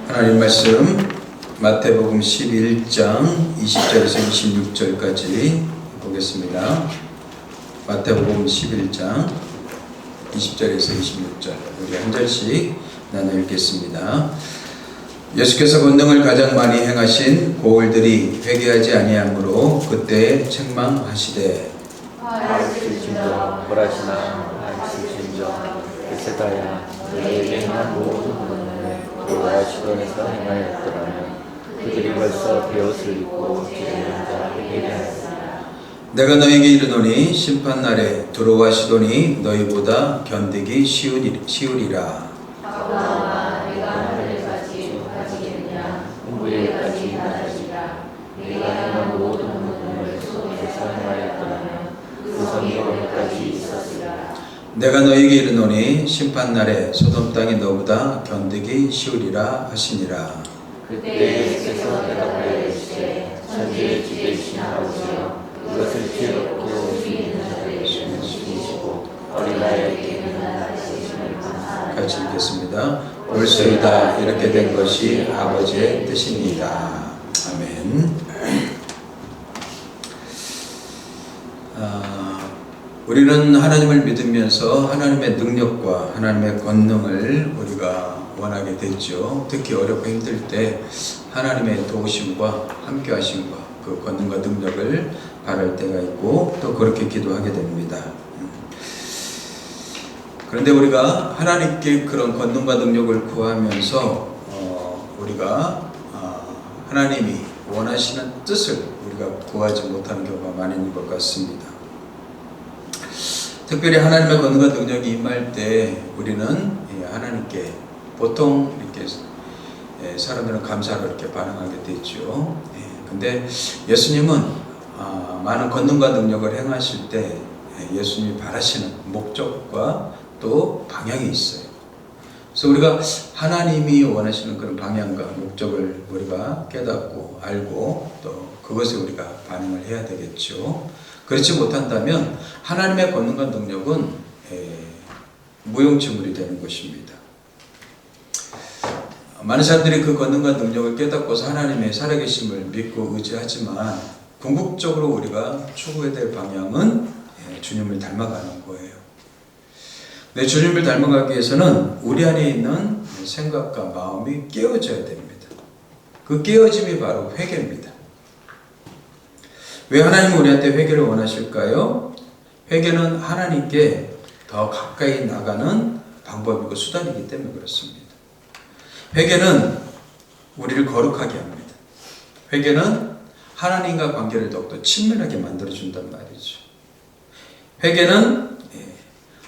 하나님 말씀 마태복음 11장 20절에서 26절까지 보겠습니다. 마태복음 11장 20절에서 26절 우리 한 절씩 나눠 읽겠습니다. 예수께서 권능을 가장 많이 행하신 고을들이 회개하지 아니하므로 그때 책망하시되 하였을진저 벌하시나 하였을진저 베세다야 너희에게 행한 모든 권능을 너와 시돈에서 행하였더라면 그들이 벌써 베옷을 입고 기름을 자 회개하였으리라. 내가 너에게 이르노니 심판날에 두로와 시돈이 너희보다 견디기 쉬우리라. 아브라함아 내가 하늘에까지 높아지겠느냐 홍구에까지 낮아지라. 내가 행한 모든 권능을 소돔에서 행하였더라면 그 성이 어디까지 있었으리라. 내가 너에게 이르노니 심판날에 소돔 땅이 너보다 견디기 쉬우리라 하시니라. 그때 예수께서 대답하여 이르시되 천지의 주되신 아버지여 이것을 지혜롭고 힘이 있는 자들에게 주시고 어린아이에게 하시심을 감사하노라. 같이 읽겠습니다. 올소이다 이렇게 된 것이 아버지의 뜻입니다. 아멘. 우리는 하나님을 믿으면서 하나님의 능력과 하나님의 권능을 우리가 원하게 됐죠. 특히 어렵고 힘들 때 하나님의 도우심과 함께 하심과 그 권능과 능력을 바랄 때가 있고 또 그렇게 기도하게 됩니다. 그런데 우리가 하나님께 그런 권능과 능력을 구하면서 우리가 하나님이 원하시는 뜻을 우리가 구하지 못하는 경우가 많은 것 같습니다. 특별히 하나님의 권능과 능력이 임할 때 우리는 하나님께 보통 이렇게 사람들은 감사로 이렇게 반응하게 되죠. 근데 예수님은 많은 권능과 능력을 행하실 때 예수님이 바라시는 목적과 또 방향이 있어요. 그래서 우리가 하나님이 원하시는 그런 방향과 목적을 우리가 깨닫고 알고 또 그것에 우리가 반응을 해야 되겠죠. 그렇지 못한다면 하나님의 권능과 능력은 무용지물이 되는 것입니다. 많은 사람들이 그 권능과 능력을 깨닫고서 하나님의 살아계심을 믿고 의지하지만 궁극적으로 우리가 추구해야 될 방향은 주님을 닮아가는 거예요. 네, 주님을 닮아가기 위해서는 우리 안에 있는 생각과 마음이 깨어져야 됩니다. 그 깨어짐이 바로 회개입니다. 왜 하나님은 우리한테 회개를 원하실까요? 회개는 하나님께 더 가까이 나가는 방법이고 수단이기 때문에 그렇습니다. 회개는 우리를 거룩하게 합니다. 회개는 하나님과 관계를 더욱더 친밀하게 만들어준단 말이죠. 회개는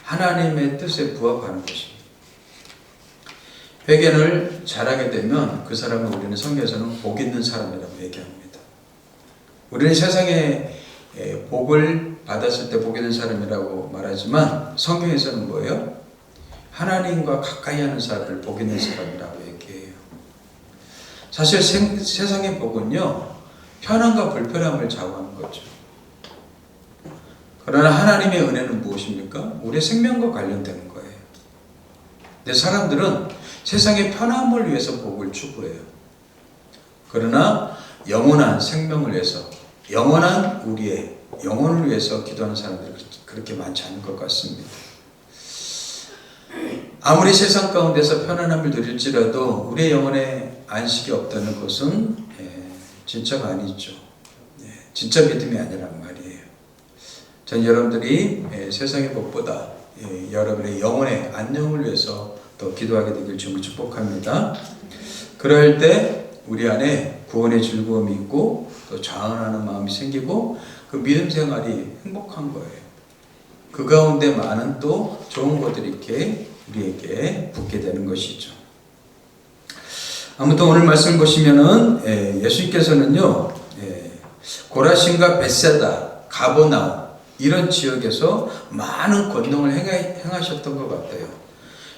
하나님의 뜻에 부합하는 것입니다. 회개를 잘하게 되면 그 사람을 우리는 성경에서는 복 있는 사람이라고 얘기합니다. 우리는 세상에 복을 받았을 때 복 있는 사람이라고 말하지만 성경에서는 뭐예요? 하나님과 가까이 하는 사람을 복 있는 사람이라고 얘기해요. 사실 세상의 복은요, 편함과 불편함을 좌우하는 거죠. 그러나 하나님의 은혜는 무엇입니까? 우리의 생명과 관련되는 거예요. 근데 사람들은 세상의 편함을 위해서 복을 추구해요. 그러나 영원한 생명을 위해서, 영원한 우리의 영혼을 위해서 기도하는 사람들이 그렇게 많지 않은 것 같습니다. 아무리 세상 가운데서 편안함을 누릴지라도 우리의 영혼에 안식이 없다는 것은 진짜가 아니죠. 진짜 믿음이 아니란 말이에요. 전 여러분들이 세상의 복보다 여러분의 영혼의 안녕을 위해서 더 기도하게 되길 주님을 축복합니다. 그럴 때 우리 안에 구원의 즐거움이 있고 또 자원하는 마음이 생기고 그 믿음 생활이 행복한 거예요. 그 가운데 많은 또 좋은 것들이 이렇게 우리에게 붙게 되는 것이죠. 아무튼 오늘 말씀을 보시면은 예수님께서는요, 고라신과 벳세다, 가버나움 이런 지역에서 많은 권능을 행하셨던 것 같아요.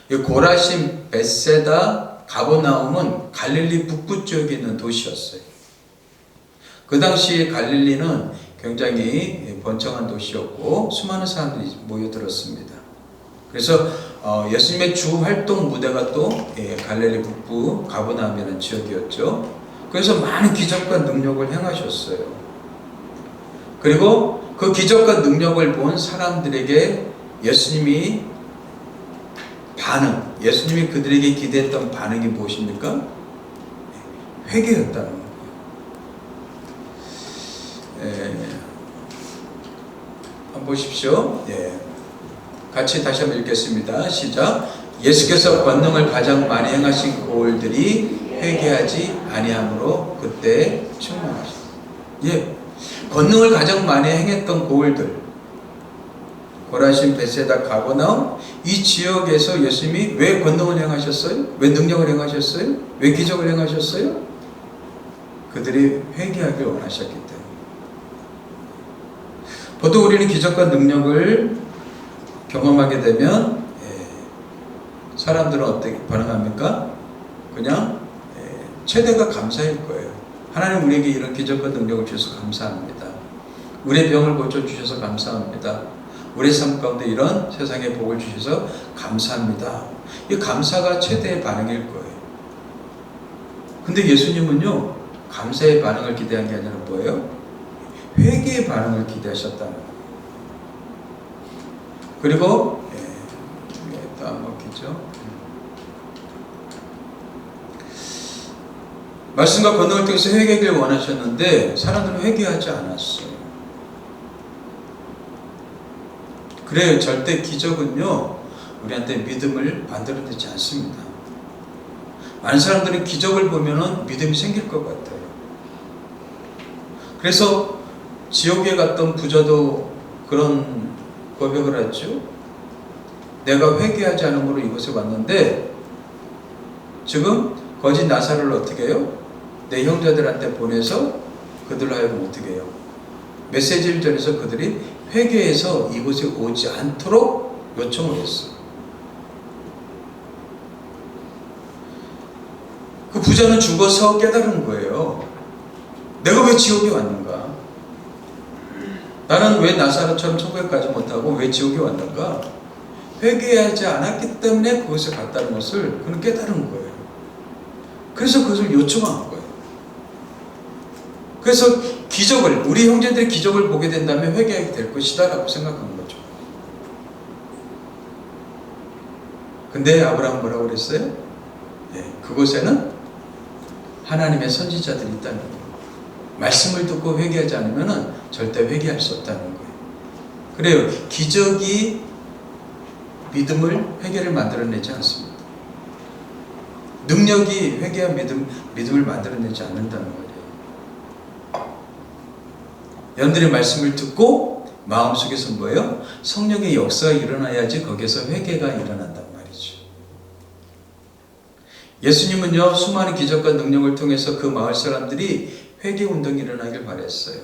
이 고라신, 벳세다, 가버나움은 갈릴리 북부 지역에 있는 도시였어요. 그 당시 갈릴리는 굉장히 번창한 도시였고 수많은 사람들이 모여들었습니다. 그래서 예수님의 주 활동 무대가 또 갈릴리 북부 가버나움이라는 지역이었죠. 그래서 많은 기적과 능력을 행하셨어요. 그리고 그 기적과 능력을 본 사람들에게 예수님이 그들에게 기대했던 반응이 무엇입니까? 회개였다는 거예요. 한번 보십시오. 같이 다시 한번 읽겠습니다. 시작. 예수께서 권능을 가장 많이 행하신 고을들이 회개하지 아니함으로 그때 충만하셨어요. 권능을 가장 많이 행했던 고을들, 고라신, 베세다, 가버나움, 이 지역에서 예수님이 왜 권능을 행하셨어요? 왜 능력을 행하셨어요? 왜 기적을 행하셨어요? 그들이 회개하길 원하셨기 때문에. 보통 우리는 기적과 능력을 경험하게 되면 사람들은 어떻게 반응합니까? 그냥 최대가 감사일 거예요. 하나님 우리에게 이런 기적과 능력을 주셔서 감사합니다. 우리의 병을 고쳐주셔서 감사합니다. 우리의 삶 가운데 이런 세상의 복을 주셔서 감사합니다. 이 감사가 최대의 반응일 거예요. 근데 예수님은요, 감사의 반응을 기대한 게 아니라 뭐예요? 회개의 반응을 기대하셨다는 거예요. 그리고 또 안 먹히죠. 말씀과 권능을 통해서 회개하기를 원하셨는데 사람들은 회개하지 않았어요. 그래요. 절대 기적은요, 우리한테 믿음을 만들어내지 않습니다. 많은 사람들은 기적을 보면은 믿음이 생길 것 같아요. 그래서 지옥에 갔던 부자도 그런 고백을 했죠. 내가 회개하지 않음으로 이곳에 왔는데 지금 거짓 나사로를 어떻게 해요? 내 형제들한테 보내서 그들로 하여금 어떻게 해요? 메시지를 전해서 그들이 회개해서 이곳에 오지 않도록 요청을 했어요. 그 부자는 죽어서 깨달은 거예요. 내가 왜 지옥에 왔는가? 나는 왜 나사로처럼 천국에 가지 못하고 왜 지옥에 왔는가? 회개하지 않았기 때문에 그것에 갔다는 것을 그는 깨달은 거예요. 그래서 그것을 요청한 거예요. 그래서 우리 형제들이 기적을 보게 된다면 회개하게 될 것이다 라고 생각한 거죠. 근데 아브라함은 뭐라고 그랬어요? 그곳에는 하나님의 선지자들이 있다는 거예요. 말씀을 듣고 회개하지 않으면 절대 회개할 수 없다는 거예요. 그래요. 기적이 회개를 만들어내지 않습니다. 능력이 회개와 믿음을 만들어내지 않는다는 거예요. 여러분들의 말씀을 듣고 마음속에서 뭐예요? 성령의 역사가 일어나야지 거기서 회개가 일어난단 말이죠. 예수님은요, 수많은 기적과 능력을 통해서 그 마을 사람들이 회개 운동이 일어나길 바랬어요.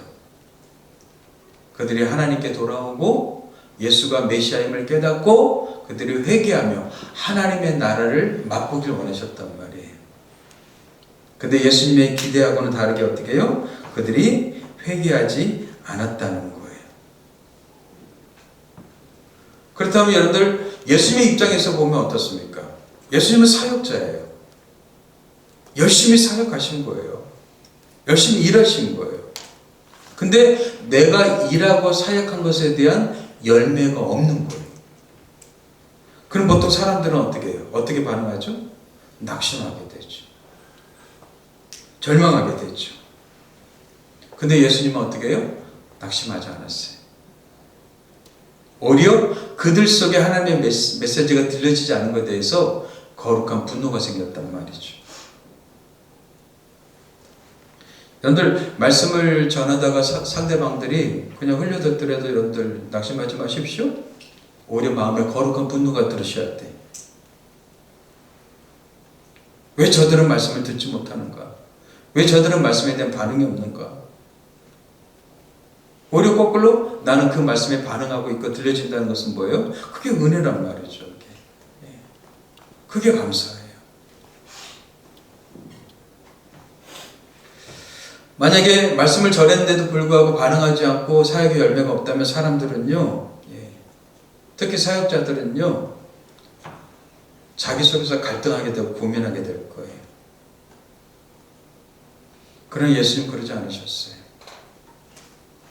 그들이 하나님께 돌아오고 예수가 메시아임을 깨닫고 그들이 회개하며 하나님의 나라를 맛보길 원하셨단 말이에요. 근데 예수님의 기대하고는 다르게 어떻게 해요? 그들이 회개하지 않았다는 거예요. 그렇다면 여러분들 예수님의 입장에서 보면 어떻습니까? 예수님은 사역자예요. 열심히 사역하신 거예요. 열심히 일하신 거예요. 근데 내가 일하고 사역한 것에 대한 열매가 없는 거예요. 그럼 보통 사람들은 어떻게 해요? 어떻게 반응하죠? 낙심하게 되죠. 절망하게 되죠. 근데 예수님은 어떻게 해요? 낙심하지 않았어요. 오히려 그들 속에 하나님의 메시지가 들려지지 않은 것에 대해서 거룩한 분노가 생겼단 말이죠. 여러분들 말씀을 전하다가 상대방들이 그냥 흘려듣더라도 여러분들 낙심하지 마십시오. 오히려 마음에 거룩한 분노가 들으셔야 돼. 왜 저들은 말씀을 듣지 못하는가? 왜 저들은 말씀에 대한 반응이 없는가? 오히려 거꾸로 나는 그 말씀에 반응하고 있고 들려진다는 것은 뭐예요? 그게 은혜란 말이죠. 그게 감사해요. 만약에 말씀을 전했는데도 불구하고 반응하지 않고 사역의 열매가 없다면 사람들은요, 특히 사역자들은요, 자기 속에서 갈등하게 되고 고민하게 될 거예요. 그러나 예수님 그러지 않으셨어요.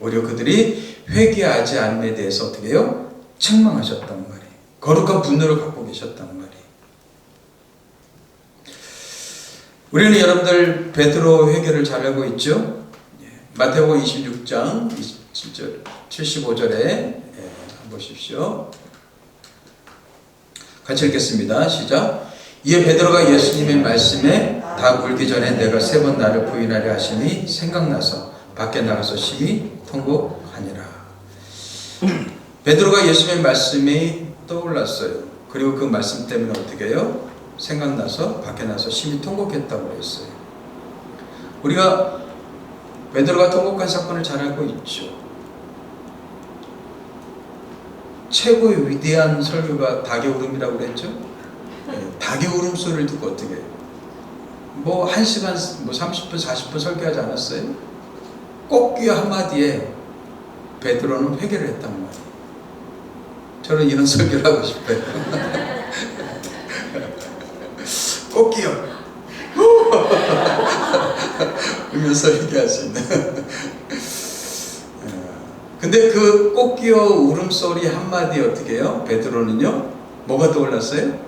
오히려 그들이 회개하지 않음에 대해서 어떻게 해요? 책망하셨단 말이에요. 거룩한 분노를 갖고 계셨단 말이에요. 우리는 여러분들 베드로 회개를 잘 알고 있죠? 마태복음 26장 27절, 75절에 보십시오. 같이 읽겠습니다. 시작. 이에 베드로가 예수님의 말씀에 다 물기 전에 내가 3번 나를 부인하려 하시니 생각나서 밖에 나가서 심히 통곡하니라. 베드로가 예수님의 말씀이 떠올랐어요. 그리고 그 말씀 때문에 어떻게 해요? 생각나서 밖에 나서 심히 통곡했다고 했어요. 우리가 베드로가 통곡한 사건을 잘 알고 있죠. 최고의 위대한 설교가 닭의 울음이라고 그랬죠. 닭의 울음소리를 듣고 어떻게 해요? 뭐 1시간, 뭐 30분, 40분 설교하지 않았어요? 꽃귀어 한마디에 베드로는 회개를 했단 말이에요. 저는 이런 설교를 하고 싶어요. 꽃귀어 울면서 회개할 수 있는. 근데 그 꽃귀어 울음소리 한마디에 어떻게 해요? 베드로는요, 뭐가 떠올랐어요?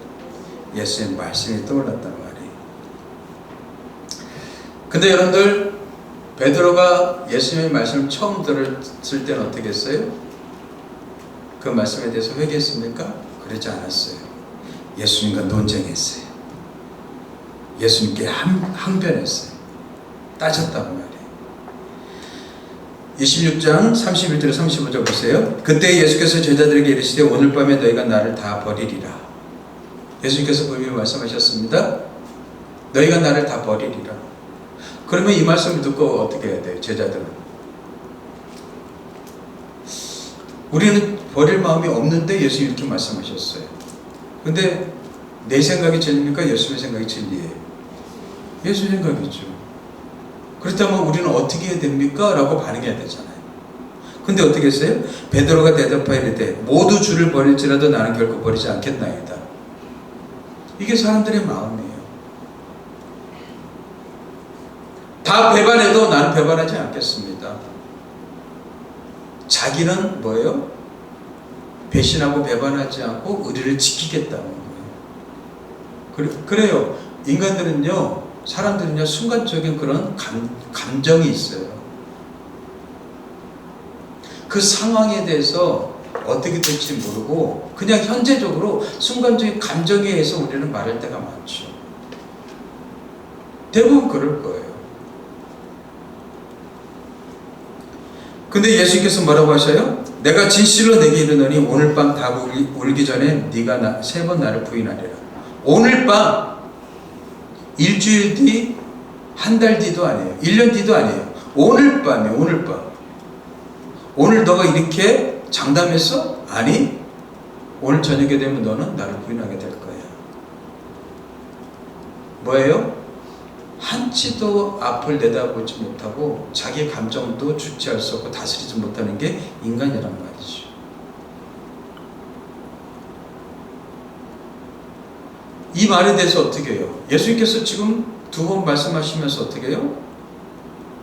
예수의 말씀이 떠올랐단 말이에요. 근데 여러분들, 베드로가 예수님의 말씀을 처음 들었을 때는 어떻게 했어요? 그 말씀에 대해서 회개했습니까? 그러지 않았어요. 예수님과 논쟁했어요. 예수님께 항변했어요. 따졌단 말이에요. 26장 31절 35절 보세요. 그때 예수께서 제자들에게 이르시되 오늘 밤에 너희가 나를 다 버리리라. 예수님께서 분명히 말씀하셨습니다. 너희가 나를 다 버리리라. 그러면 이 말씀을 듣고 어떻게 해야 돼요? 제자들은. 우리는 버릴 마음이 없는데 예수님이 이렇게 말씀하셨어요. 근데 내 생각이 진리입니까? 예수님의 생각이 진리예요? 예수 생각이죠. 그렇다면 우리는 어떻게 해야 됩니까? 라고 반응해야 되잖아요. 근데 어떻게 했어요? 베드로가 대답하여 이르되 모두 주를 버릴지라도 나는 결코 버리지 않겠나이다. 이게 사람들의 마음이에요. 다 배반해도 나는 배반하지 않겠습니다. 자기는 뭐예요? 배신하고 배반하지 않고 의리를 지키겠다는 거예요. 그래요. 인간들은요, 사람들은요, 순간적인 그런 감정이 있어요. 그 상황에 대해서 어떻게 될지 모르고 그냥 현재적으로 순간적인 감정에 의해서 우리는 말할 때가 많죠. 대부분 그럴 거예요. 근데 예수님께서 뭐라고 하셔요? 내가 진실로 내게 이르노니 오늘 밤 다 울기 전에 네가 3번 나를 부인하리라. 오늘 밤, 일주일 뒤, 한 달 뒤도 아니에요. 1년 뒤도 아니에요. 오늘 밤이에요. 오늘 밤. 오늘 너가 이렇게 장담했어? 아니, 오늘 저녁에 되면 너는 나를 부인하게 될 거야. 뭐예요? 한치도 앞을 내다보지 못하고 자기 감정도 주체할 수 없고 다스리지 못하는 게 인간이란 말이죠. 이 말에 대해서 어떻게 해요? 예수님께서 지금 2번 말씀하시면서 어떻게 해요?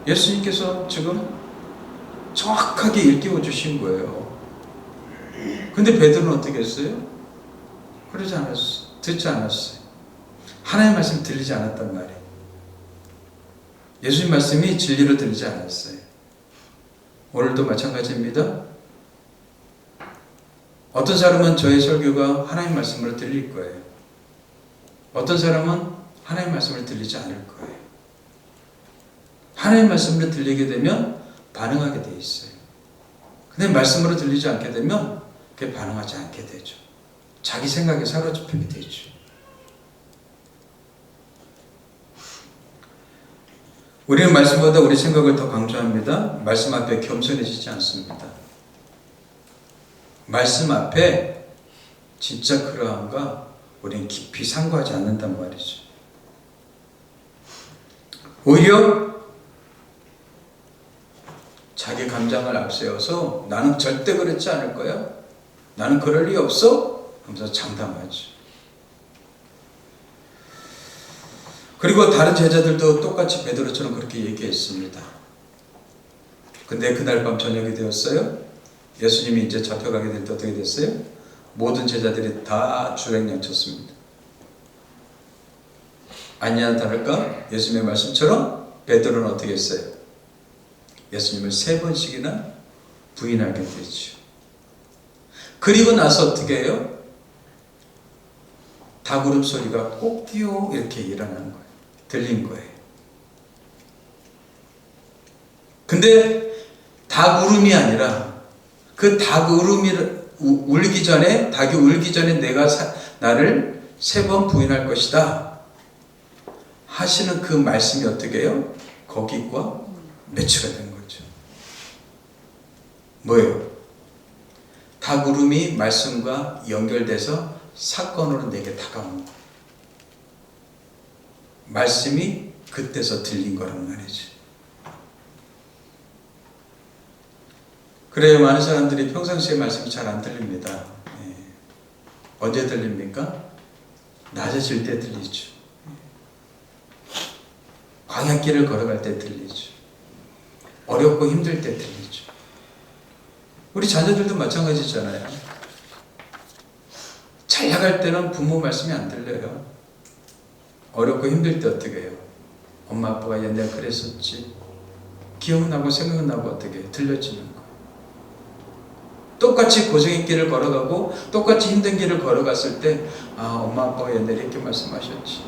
예수님께서 지금 정확하게 일깨워 주신 거예요. 근데 베드로는 어떻게 했어요? 그러지 않았어요. 듣지 않았어요. 하나님의 말씀 들리지 않았단 말이에요. 예수님 말씀이 진리로 들리지 않았어요. 오늘도 마찬가지입니다. 어떤 사람은 저의 설교가 하나님 말씀으로 들릴 거예요. 어떤 사람은 하나님 말씀을 들리지 않을 거예요. 하나님 말씀으로 들리게 되면 반응하게 돼 있어요. 근데 말씀으로 들리지 않게 되면 그게 반응하지 않게 되죠. 자기 생각에 사로잡히게 되죠. 우리는 말씀보다 우리 생각을 더 강조합니다. 말씀 앞에 겸손해지지 않습니다. 말씀 앞에 진짜 그러한가 우리는 깊이 상고하지 않는단 말이죠. 오히려 자기 감정을 앞세워서 나는 절대 그렇지 않을 거야. 나는 그럴 리 없어. 하면서 장담하죠. 그리고 다른 제자들도 똑같이 베드로처럼 그렇게 얘기했습니다. 근데 그날 밤 저녁이 되었어요. 예수님이 이제 잡혀가게 될 때 어떻게 됐어요? 모든 제자들이 다 주행양쳤습니다. 아니나 다를까? 예수님의 말씀처럼 베드로는 어떻게 했어요? 예수님을 3번씩이나 부인하게 되죠. 그리고 나서 어떻게 해요? 닭 울음소리가 꼭디요 이렇게 일어나는 거예요. 들린 거예요. 근데 닭 울음이 아니라 그 닭 울음이 울기 전에, 닭이 울기 전에 내가 나를 3번 부인할 것이다 하시는 그 말씀이 어떻게 해요? 거기과 매치가 된 거죠. 뭐예요? 닭 울음이 말씀과 연결돼서 사건으로 내게 다가온 거예요. 말씀이 그때서 들린 거란 말이죠. 그래요. 많은 사람들이 평상시에 말씀이 잘 안 들립니다. 언제 들립니까? 낮아질 때 들리죠. 광야길을 걸어갈 때 들리죠. 어렵고 힘들 때 들리죠. 우리 자녀들도 마찬가지잖아요. 잘 나갈 때는 부모 말씀이 안 들려요. 어렵고 힘들 때 어떻게 해요? 엄마 아빠가 옛날에 그랬었지. 기억나고 생각나고 어떻게 들려지는 거예요. 똑같이 고생의 길을 걸어가고 똑같이 힘든 길을 걸어갔을 때 엄마 아빠가 옛날에 이렇게 말씀하셨지.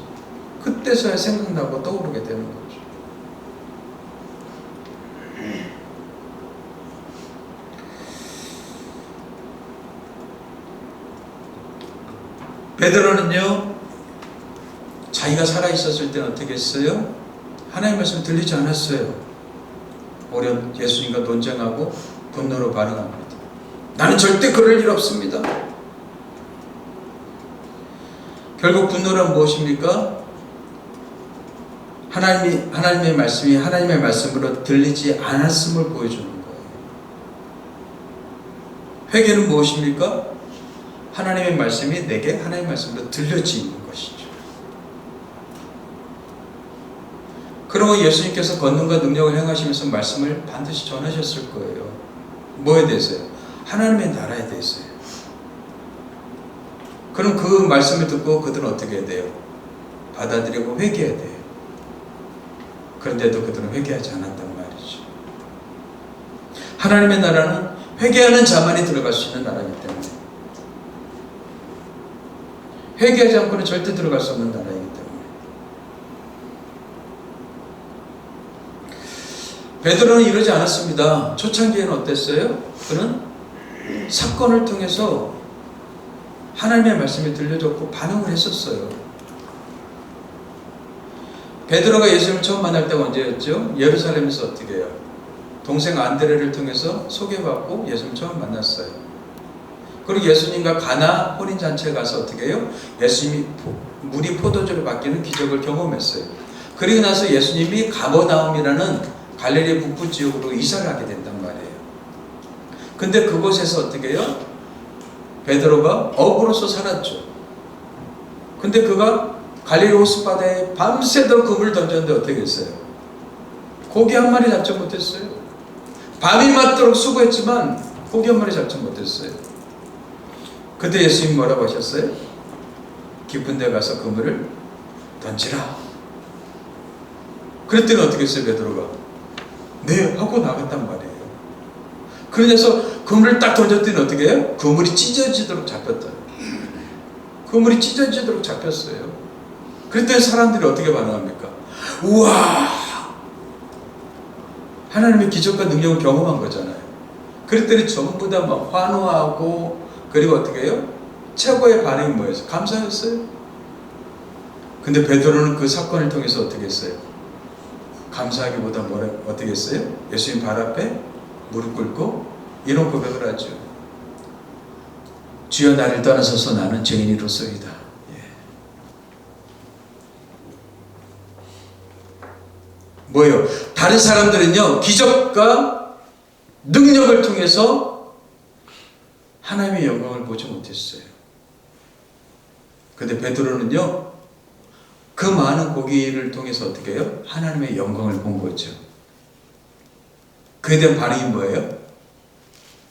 그때서야 생각나고 떠오르게 되는 거죠. 베드로는요, 자기가 살아있었을 때는 어떻게 했어요? 하나님의 말씀 들리지 않았어요. 오히려 예수님과 논쟁하고 분노로 반응합니다. 나는 절대 그럴 일 없습니다. 결국 분노란 무엇입니까? 하나님의 말씀이 하나님의 말씀으로 들리지 않았음을 보여주는 거예요. 회개는 무엇입니까? 하나님의 말씀이 내게 하나님의 말씀으로 들려지는 것이죠. 그러면 예수님께서 권능과 능력을 행하시면서 말씀을 반드시 전하셨을 거예요. 뭐에 대해서요? 하나님의 나라에 대해서요. 그럼 그 말씀을 듣고 그들은 어떻게 해야 돼요? 받아들이고 회개해야 돼요. 그런데도 그들은 회개하지 않았단 말이죠. 하나님의 나라는 회개하는 자만이 들어갈 수 있는 나라이기 때문에, 회개하지 않고는 절대 들어갈 수 없는 나라이기 때문에. 베드로는 이러지 않았습니다. 초창기에는 어땠어요? 그는 사건을 통해서 하나님의 말씀이 들려줬고 반응을 했었어요. 베드로가 예수님을 처음 만날 때가 언제였죠? 예루살렘에서 어떻게 해요? 동생 안드레를 통해서 소개받고 예수님을 처음 만났어요. 그리고 예수님과 가나 혼인잔치에 가서 어떻게 해요? 예수님이 물이 포도주로 바뀌는 기적을 경험했어요. 그리고 나서 예수님이 가버나움이라는 갈릴리 북부 지역으로 이사를 하게 된단 말이에요. 근데 그곳에서 어떻게 해요? 베드로가 어부로서 살았죠. 근데 그가 갈릴리 호수바다에 밤새도록 그물을 던졌는데 어떻게 했어요? 고기 한 마리 잡지 못했어요. 밤이 맞도록 수고했지만 고기 한 마리 잡지 못했어요. 그때 예수님이 뭐라고 하셨어요? 깊은 데 가서 그물을 던지라. 그랬더니 어떻게 했어요? 베드로가 네 하고 나갔단 말이에요. 그래서 그물을 딱 던졌더니 어떻게 해요? 그물이 찢어지도록 잡혔다. 그물이 찢어지도록 잡혔어요. 그랬더니 사람들이 어떻게 반응합니까? 우와! 하나님의 기적과 능력을 경험한 거잖아요. 그랬더니 전부 다 막 환호하고, 그리고 어떻게 해요? 최고의 반응이 뭐였어요? 감사했어요. 근데 베드로는 그 사건을 통해서 어떻게 했어요? 감사하기보다 어떻게 했어요? 예수님 발 앞에 무릎 꿇고 이런 고백을 하죠. 주여 나를 떠나서서 나는 죄인이로소이다. 뭐예요? 다른 사람들은요, 기적과 능력을 통해서 하나님의 영광을 보지 못했어요. 근데 베드로는요, 그 많은 고기를 통해서 어떻게 해요? 하나님의 영광을 본 거죠. 그에 대한 반응이 뭐예요?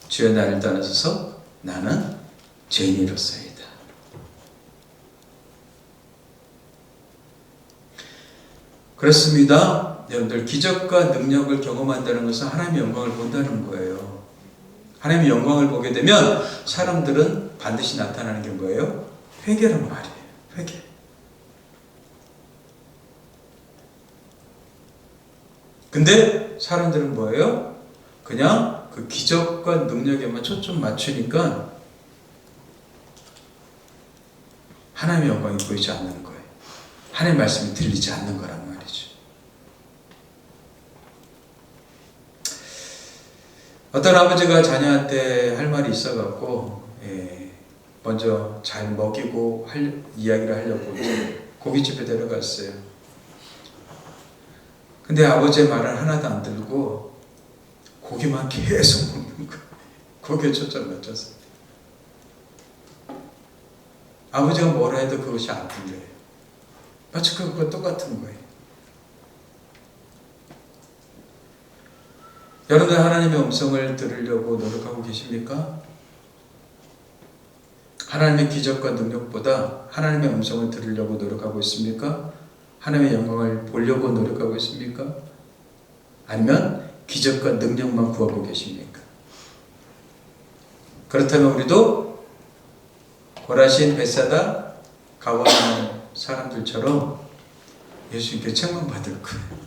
주여 나를 떠나서서 나는 죄인이로서이다. 그렇습니다. 여러분들, 기적과 능력을 경험한다는 것은 하나님의 영광을 본다는 거예요. 하나님의 영광을 보게 되면 사람들은 반드시 나타나는 게 뭐예요? 회개란 말이에요. 회개. 근데 사람들은 뭐예요? 그냥 그 기적과 능력에만 초점 맞추니까 하나님의 영광이 보이지 않는 거예요. 하나님의 말씀이 들리지 않는 거란 말이죠. 어떤 아버지가 자녀한테 할 말이 있어갖고 먼저 잘 먹이고 이야기를 하려고 고깃집에 데려갔어요. 근데 아버지의 말은 하나도 안 들고 고기만 계속 먹는 거예요. 고기에 초점 맞춰서. 아버지가 뭐라 해도 그것이 안 들려요. 마치 그것과 똑같은 거예요. 여러분들, 하나님의 음성을 들으려고 노력하고 계십니까? 하나님의 기적과 능력보다 하나님의 음성을 들으려고 노력하고 있습니까? 하나님의 영광을 보려고 노력하고 있습니까? 아니면 기적과 능력만 구하고 계십니까? 그렇다면 우리도 고라신, 벳사다, 가버나움 사람들처럼 예수님께 책망받을 거예요.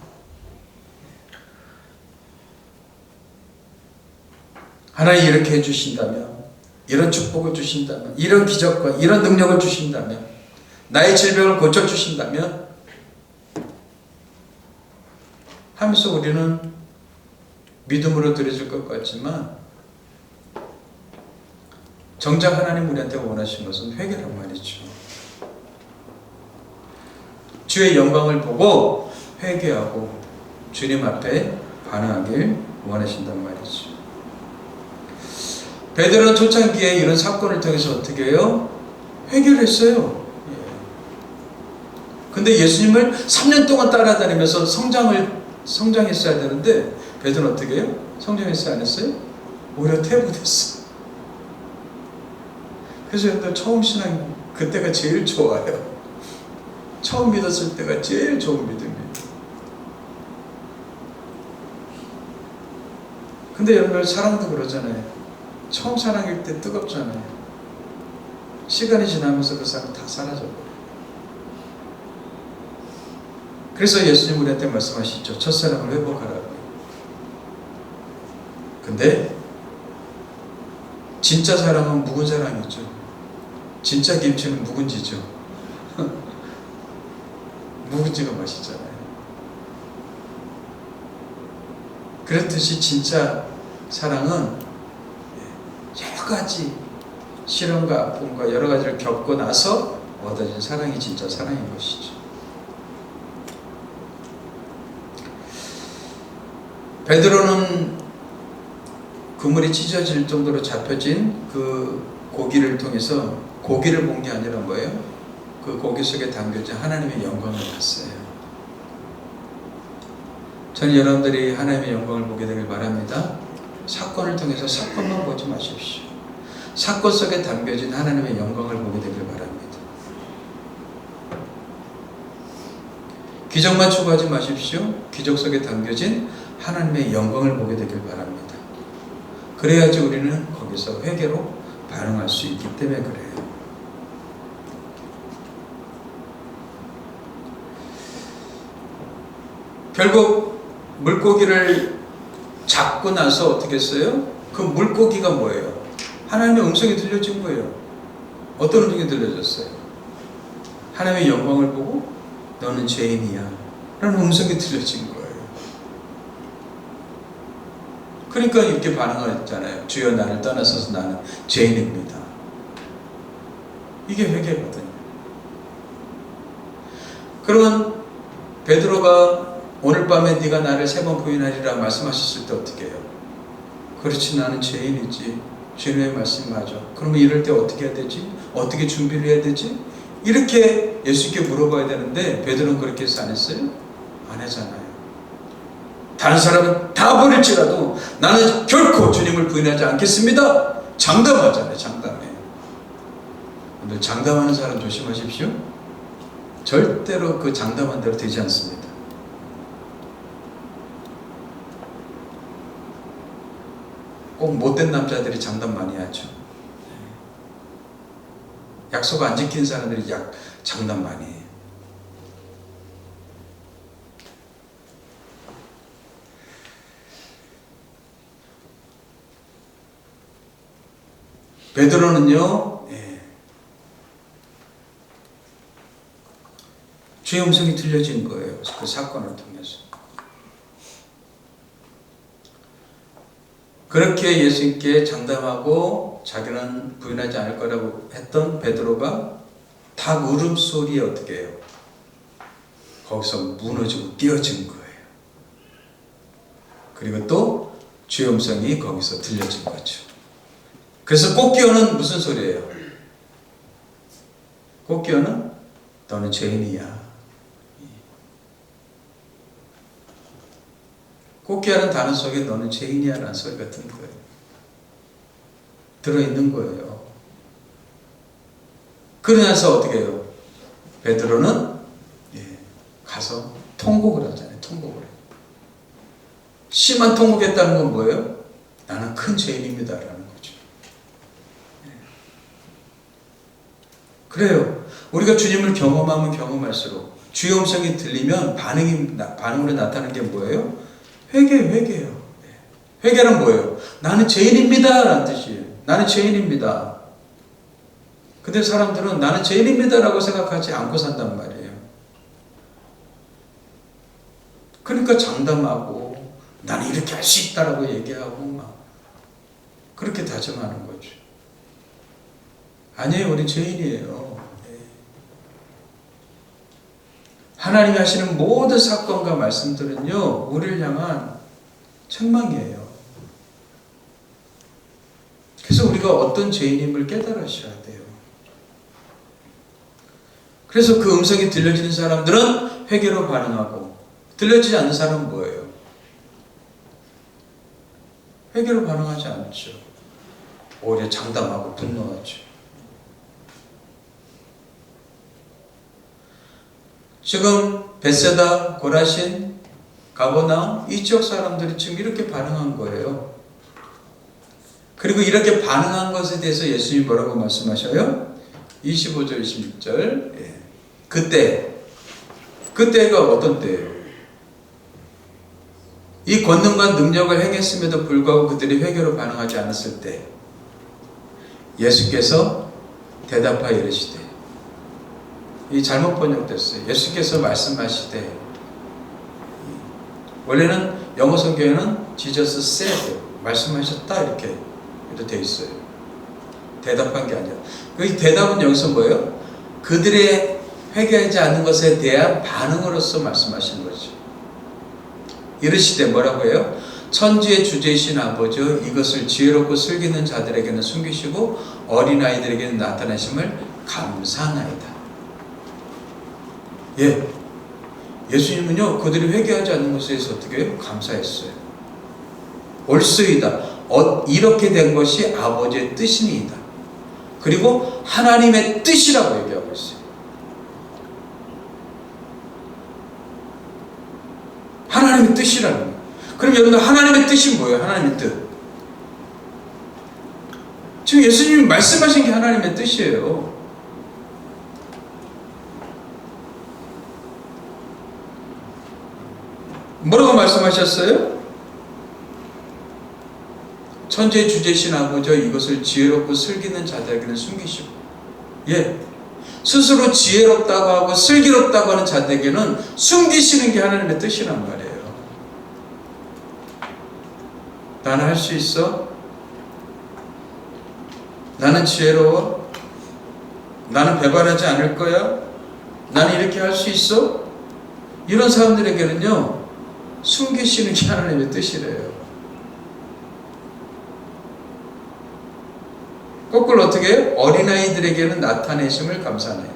하나님 이렇게 해주신다면, 이런 축복을 주신다면, 이런 기적과 이런 능력을 주신다면, 나의 질병을 고쳐주신다면 하면서 우리는 믿음으로 드려질 것 같지만 정작 하나님 우리한테 원하신 것은 회개란 말이죠. 주의 영광을 보고 회개하고 주님 앞에 반응하길 원하신단 말이죠. 베드로는 초창기에 이런 사건을 통해서 어떻게 해요? 회개를 했어요. 근데 예수님을 3년 동안 따라다니면서 성장했어야 되는데 베드로는 어떻게 해요? 성장했어요? 안 했어요? 오히려 퇴보됐어. 그래서 여러분들, 처음 신앙 그때가 제일 좋아요. 처음 믿었을 때가 제일 좋은 믿음이에요. 근데 여러분들, 사랑도 그러잖아요. 처음 사랑일 때 뜨겁잖아요. 시간이 지나면서 그 사랑 다 사라져버려요. 그래서 예수님 우리한테 말씀하시죠. 첫사랑을 회복하라고. 근데 진짜 사랑은 묵은 사랑이죠. 진짜 김치는 묵은지죠. 묵은지가 맛있잖아요. 그렇듯이 진짜 사랑은 여러 가지 시련과 아픔과 여러 가지를 겪고 나서 얻어진 사랑이 진짜 사랑인 것이죠. 베드로는 그물이 찢어질 정도로 잡혀진 그 고기를 통해서 고기를 본 게 아니라 뭐예요? 그 고기 속에 담겨진 하나님의 영광을 봤어요. 저는 여러분들이 하나님의 영광을 보게 되길 바랍니다. 사건을 통해서 사건만 보지 마십시오. 사건 속에 담겨진 하나님의 영광을 보게 되길 바랍니다. 기적만 추구하지 마십시오. 기적 속에 담겨진 하나님의 영광을 보게 되길 바랍니다. 그래야지 우리는 거기서 회개로 반응할 수 있기 때문에 그래요. 결국 물고기를 잡고 나서 어떻게 했어요? 그 물고기가 뭐예요? 하나님의 음성이 들려진 거예요. 어떤 음성이 들려졌어요? 하나님의 영광을 보고 너는 죄인이야 라는 음성이 들려진 거예요. 그러니까 이렇게 반응했잖아요. 주여 나를 떠나서서 나는 죄인입니다. 이게 회개거든요. 그러면 베드로가 오늘 밤에 네가 나를 3번 부인하리라 말씀하셨을 때 어떻게 해요? 그렇지, 나는 죄인이지. 주님의 말씀 맞아. 그러면 이럴 때 어떻게 해야 되지? 어떻게 준비를 해야 되지? 이렇게 예수님께 물어봐야 되는데 베드로는 그렇게 해서 안 했어요? 안 하잖아요. 다른 사람은 다 버릴지라도 나는 결코 주님을 부인하지 않겠습니다. 장담하잖아요. 장담해. 근데 장담하는 사람 조심하십시오. 절대로 그 장담한 대로 되지 않습니다. 꼭 못된 남자들이 장담 많이 하죠. 약속 안 지키는 사람들이 장담 많이 해요. 베드로는요, 주의 음성이 들려진 거예요. 그 사건을 통해서. 그렇게 예수님께 장담하고 자기는 부인하지 않을 거라고 했던 베드로가 닭 울음소리에 어떻게 해요? 거기서 무너지고 깨어진 거예요. 그리고 또 주의 음성이 거기서 들려진 거죠. 그래서 꽃기어는 무슨 소리예요? 꽃기어는 너는 죄인이야. 꽃기어라는 단어 속에 너는 죄인이야 라는 소리가 든 거예요. 들어있는 거예요. 그러면서 어떻게 해요? 베드로는 가서 통곡을 하잖아요. 통곡을 해요. 심한 통곡했다는 건 뭐예요? 나는 큰 죄인입니다 라는 거죠. 그래요. 우리가 주님을 경험하면 경험할수록 주의 음성이 들리면 반응으로 나타나는 게 뭐예요? 회개예요. 회개는 뭐예요? 나는 죄인입니다 라는 뜻이에요. 나는 죄인입니다. 근데 사람들은 나는 죄인입니다 라고 생각하지 않고 산단 말이에요. 그러니까 장담하고 나는 이렇게 할 수 있다라고 얘기하고 막 그렇게 다짐하는 거죠. 아니에요. 우리 죄인이에요. 하나님이 하시는 모든 사건과 말씀들은요, 우리를 향한 책망이에요. 그래서 우리가 어떤 죄인임을 깨달으셔야 돼요. 그래서 그 음성이 들려지는 사람들은 회개로 반응하고, 들려지지 않는 사람은 뭐예요? 회개로 반응하지 않죠. 오히려 장담하고 분노하죠. 지금 벳세다, 고라신, 가버나움 이 지역 사람들이 지금 이렇게 반응한 거예요. 그리고 이렇게 반응한 것에 대해서 예수님이 뭐라고 말씀하셔요? 25절, 26절. 그때가 어떤 때예요? 이 권능과 능력을 행했음에도 불구하고 그들이 회개로 반응하지 않았을 때 예수께서 대답하여 이르시되, 이 잘못 번역됐어요. 예수께서 말씀하시되, 원래는 영어 성경에는 Jesus said, 말씀하셨다 이렇게 되어 있어요. 대답한 게 아니라. 그 대답은 여기서 뭐예요? 그들의 회개하지 않는 것에 대한 반응으로서 말씀하신 거죠. 이르시되 뭐라고 해요? 천지의 주제이신 아버지여, 이것을 지혜롭고 슬기는 자들에게는 숨기시고 어린아이들에게는 나타내심을 감사하나이다. 예수님은요, 그들이 회개하지 않는 것에 대해서 어떻게 해요? 감사했어요. 옳소이다. 이렇게 된 것이 아버지의 뜻이니이다. 그리고 하나님의 뜻이라고 얘기하고 있어요. 하나님의 뜻이라는 거예요. 그럼 여러분들, 하나님의 뜻이 뭐예요? 하나님의 뜻. 지금 예수님이 말씀하신 게 하나님의 뜻이에요. 뭐라고 말씀하셨어요? 천지의 주제신 아버지여, 이것을 지혜롭고 슬기는 자들에게는 숨기시고, 스스로 지혜롭다고 하고 슬기롭다고 하는 자들에게는 숨기시는 게 하나님의 뜻이란 말이에요. 나는 할 수 있어? 나는 지혜로워? 나는 배반하지 않을 거야? 나는 이렇게 할 수 있어? 이런 사람들에게는요, 숨기시는 게 하나님의 뜻이래요. 거꾸로 어떻게 해요? 어린아이들에게는 나타내심을 감사하네요.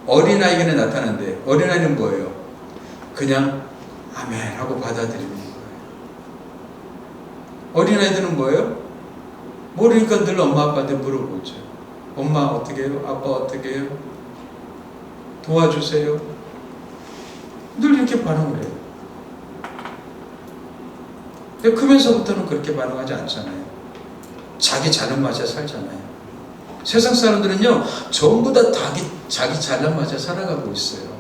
어린아이에게 나타나는데 어린아이는 뭐예요? 그냥 아멘 하고 받아들이는 거예요. 어린아이들은 뭐예요? 모르니까 늘 엄마 아빠한테 물어보죠. 엄마 어떻게 해요? 아빠 어떻게 해요? 도와주세요. 늘 이렇게 반응을 해요. 근데 크면서부터는 그렇게 반응하지 않잖아요. 자기 잘난 맛에 살잖아요. 세상 사람들은요, 전부 다 자기 잘난 맛에 살아가고 있어요.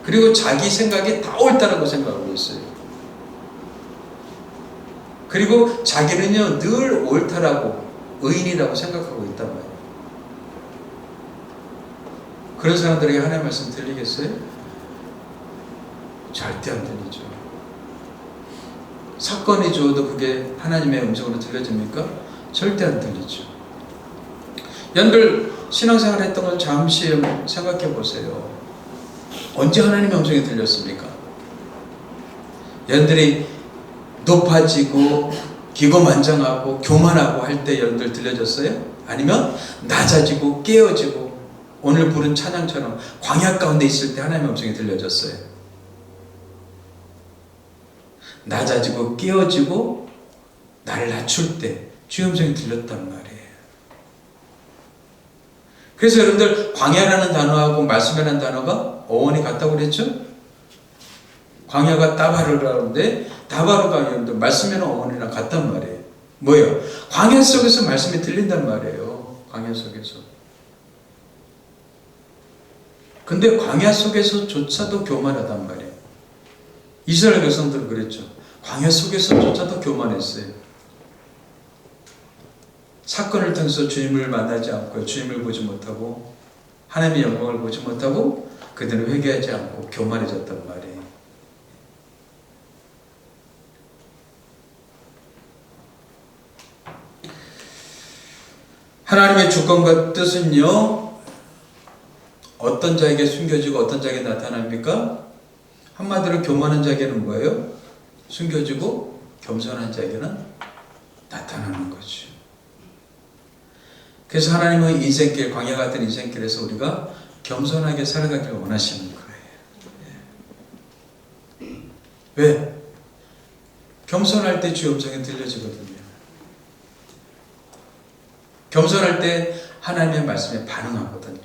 그리고 자기 생각이 다 옳다라고 생각하고 있어요. 그리고 자기는요, 늘 옳다라고, 의인이라고 생각하고 있단 말이에요. 그런 사람들에게 하나님의 말씀 들리겠어요? 절대 안 들리죠. 사건이 주어도 그게 하나님의 음성으로 들려집니까? 절대 안 들리죠. 여러분들 신앙생활 했던 걸 잠시 생각해 보세요. 언제 하나님의 음성이 들렸습니까? 여러분들이 높아지고 기고만장하고 교만하고 할 때 여러분들 들려졌어요? 아니면 낮아지고 깨어지고 오늘 부른 찬양처럼 광야 가운데 있을 때 하나님의 음성이 들려졌어요? 낮아지고 깨어지고 나를 낮출 때 주의 음성이 들렸단 말이에요. 그래서 여러분들 광야라는 단어하고 말씀이라는 단어가 어원이 같다고 그랬죠? 광야가 따바르라는데 다바르가 여러분들 말씀이랑 어원이랑 같단 말이에요. 뭐예요? 광야 속에서 말씀이 들린단 말이에요. 광야 속에서. 근데 광야 속에서조차도 교만하단 말이에요. 이스라엘 백성들은 그랬죠. 광야 속에서조차도 교만했어요. 사건을 통해서 주님을 만나지 않고 주님을 보지 못하고 하나님의 영광을 보지 못하고 그들은 회개하지 않고 교만해졌단 말이에요. 하나님의 주권과 뜻은요, 어떤 자에게 숨겨지고 어떤 자에게 나타납니까? 한마디로 교만한 자에게는 뭐예요? 숨겨지고 겸손한 자에게는 나타나는 거죠. 그래서 하나님은 인생길, 광야 같은 인생길에서 우리가 겸손하게 살아가기를 원하시는 거예요. 왜? 겸손할 때 주의 음성이 들려지거든요. 겸손할 때 하나님의 말씀에 반응하거든요.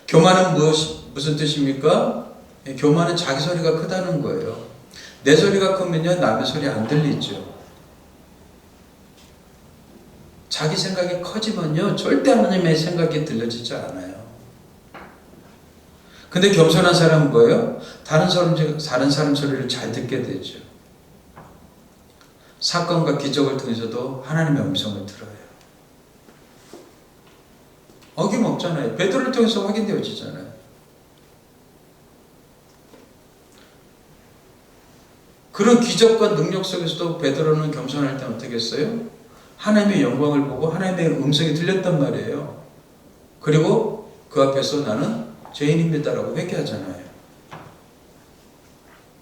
교만은 무슨 뜻입니까? 교만은 자기 소리가 크다는 거예요. 내 소리가 크면요, 남의 소리 안 들리죠. 자기 생각이 커지면요, 절대 하나님의 생각이 들려지지 않아요. 근데 겸손한 사람은 뭐예요? 다른 사람 소리를 잘 듣게 되죠. 사건과 기적을 통해서도 하나님의 음성을 들어요. 어김없잖아요. 베드로를 통해서 확인되어지잖아요. 그런 기적과 능력 속에서도 베드로는 겸손할 때 어떻게 했어요? 하나님의 영광을 보고 하나님의 음성이 들렸단 말이에요. 그리고 그 앞에서 나는 죄인입니다라고 회개하잖아요.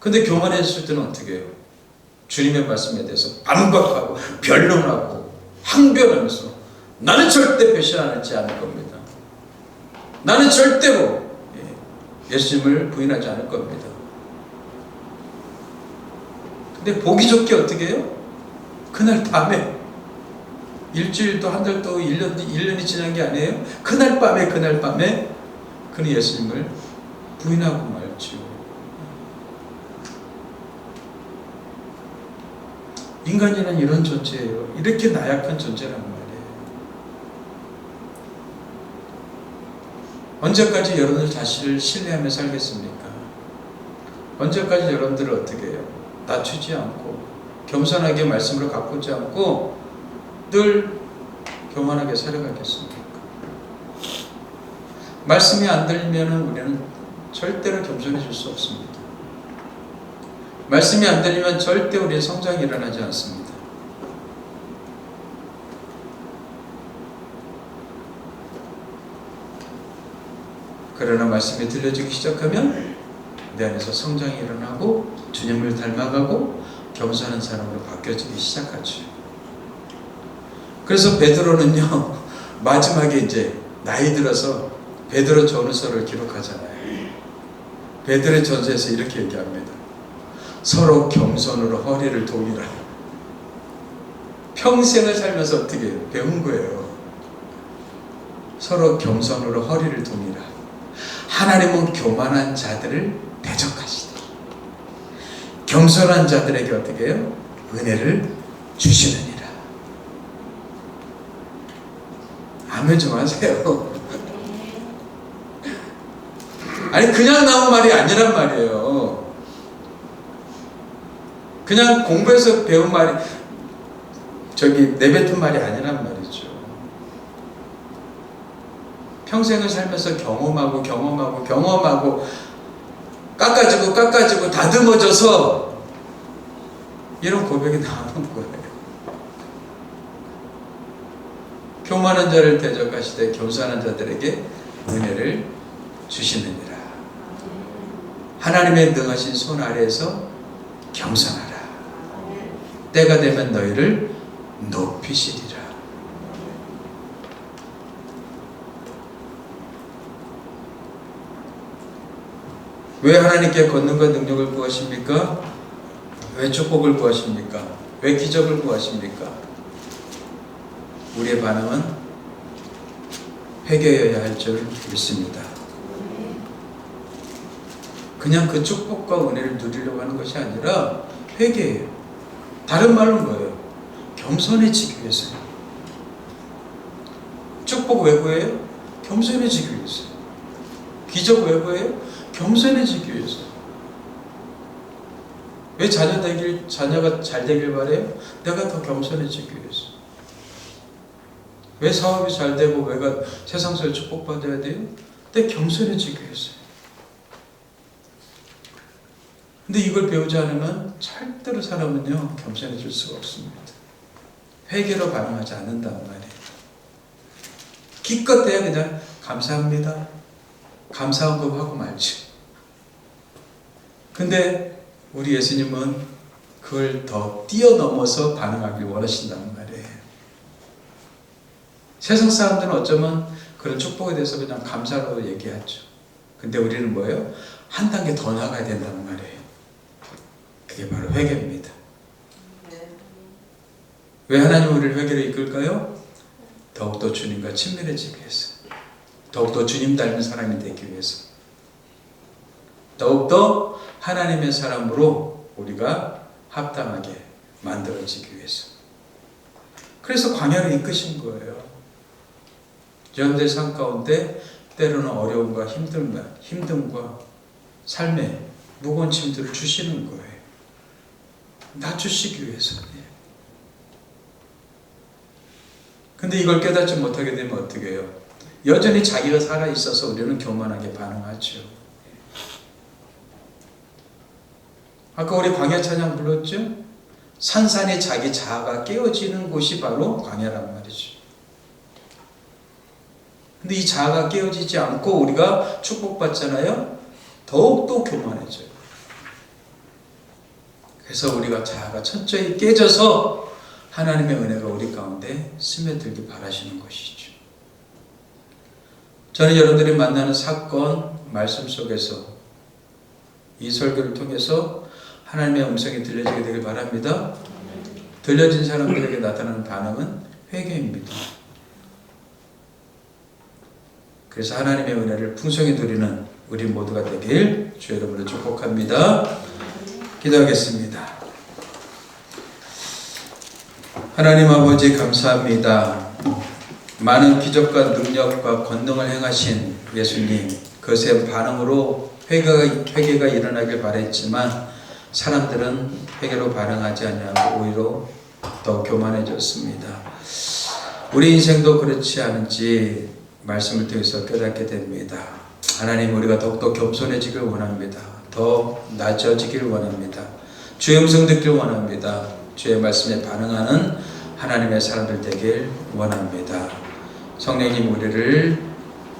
근데 교만했을 때는 어떻게 해요? 주님의 말씀에 대해서 반박하고 변론하고 항변하면서 나는 절대 배신하지 않을 겁니다. 나는 절대로 예수님을 부인하지 않을 겁니다. 근데 보기 좋게 어떻게 해요? 그날 밤에 일주일도 한 달도 1년이 지난 게 아니에요. 그날 밤에 그는 예수님을 부인하고 말죠. 인간이란 이런 존재예요. 이렇게 나약한 존재란 말이에요. 언제까지 여러분들 자신을 신뢰하며 살겠습니까? 언제까지 여러분들을 어떻게 해요? 낮추지 않고 겸손하게 말씀으로 가꾸지 않고 늘 교만하게 살아가겠습니까? 말씀이 안 들리면 우리는 절대로 겸손해질 수 없습니다. 말씀이 안 들리면 절대 우리의 성장이 일어나지 않습니다. 그러나 말씀이 들려지기 시작하면 내 안에서 성장이 일어나고 주님을 닮아가고 겸손한 사람으로 바뀌어지기 시작하죠. 그래서 베드로는요, 마지막에 이제 나이 들어서 베드로 전후서를 기록하잖아요. 베드로 전서에서 이렇게 얘기합니다. 서로 겸손으로 허리를 동이라. 평생을 살면서 어떻게 해요? 배운 거예요. 서로 겸손으로 허리를 동이라. 하나님은 교만한 자들을 대적하시되 겸손한 자들에게 어떻게 해요? 은혜를 주시느니라. 아멘 좀 하세요. 아니 그냥 나온 말이 아니란 말이에요. 그냥 공부해서 배운 말이 내뱉은 말이 아니란 말이죠. 평생을 살면서 경험하고 깎아지고 다듬어져서 이런 고백이 나오는 거예요. 교만한 자를 대적하시되 겸손한 자들에게 은혜를 주시느니라. 하나님의 능하신 손 아래에서 겸손하라. 때가 되면 너희를 높이시리라. 왜 하나님께 권능과 능력을 구하십니까? 왜 축복을 구하십니까? 왜 기적을 구하십니까? 우리의 반응은 회개해야 할 줄 믿습니다. 그냥 그 축복과 은혜를 누리려고 하는 것이 아니라 회개예요. 다른 말로는 뭐예요? 겸손해지기 위해서요. 축복 왜 구해요? 겸손해지기 위해서요. 기적 왜 구해요? 겸손해지기 위해서. 왜 자녀가 잘 되길 바래요? 내가 더 겸손해지기 위해서. 왜 사업이 잘 되고 내가 세상에서 축복받아야 돼요? 내가 겸손해지기 위해서. 근데 이걸 배우지 않으면 절대로 사람은요 겸손해질 수가 없습니다. 회개로 반응하지 않는다는 말이에요. 기껏해야 그냥 감사합니다. 감사한 거 하고 말지. 근데 우리 예수님은 그걸 더 뛰어넘어서 반응하길 원하신다는 말이에요. 세상 사람들은 어쩌면 그런 축복에 대해서 그냥 감사로 얘기하죠. 근데 우리는 뭐예요? 한 단계 더 나가야 된다는 말이에요. 그게 바로 회개입니다. 왜 하나님 우리를 회개로 이끌까요? 더욱더 주님과 친밀해지기 위해서. 더욱더 주님 닮은 사람이 되기 위해서. 더욱더 하나님의 사람으로 우리가 합당하게 만들어지기 위해서. 그래서 광야로 이끄신 거예요. 여러분들의 삶 가운데 때로는 어려움과 힘듦과 삶의 무거운 짐들을 주시는 거예요. 낮추시기 위해서. 근데 이걸 깨닫지 못하게 되면 어떻게 해요? 여전히 자기가 살아있어서 우리는 교만하게 반응하죠. 아까 우리 광야 찬양 불렀죠? 산산이 자기 자아가 깨어지는 곳이 바로 광야란 말이죠. 근데 이 자아가 깨어지지 않고 우리가 축복받잖아요? 더욱더 교만해져요. 그래서 우리가 자아가 철저히 깨져서 하나님의 은혜가 우리 가운데 스며들기 바라시는 것이죠. 저는 여러분들이 만나는 사건, 말씀 속에서 이 설교를 통해서 하나님의 음성이 들려지게 되길 바랍니다. 들려진 사람들에게 나타나는 반응은 회개입니다. 그래서 하나님의 은혜를 풍성히 누리는 우리 모두가 되길 주 여러분을 축복합니다. 기도하겠습니다. 하나님 아버지 감사합니다. 많은 기적과 능력과 권능을 행하신 예수님, 그것의 반응으로 회개가 일어나길 바랬지만 사람들은 회개로 반응하지 않냐고 오히려 더 교만해졌습니다. 우리 인생도 그렇지 않은지 말씀을 통해서 깨닫게 됩니다. 하나님, 우리가 더욱더 겸손해지길 원합니다. 더 낮아지길 원합니다. 주의 음성 듣길 원합니다. 주의 말씀에 반응하는 하나님의 사람들 되길 원합니다. 성령님, 우리를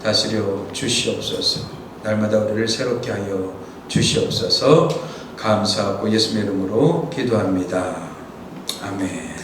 다스려 주시옵소서. 날마다 우리를 새롭게 하여 주시옵소서. 감사하고 예수님의 이름으로 기도합니다. 아멘.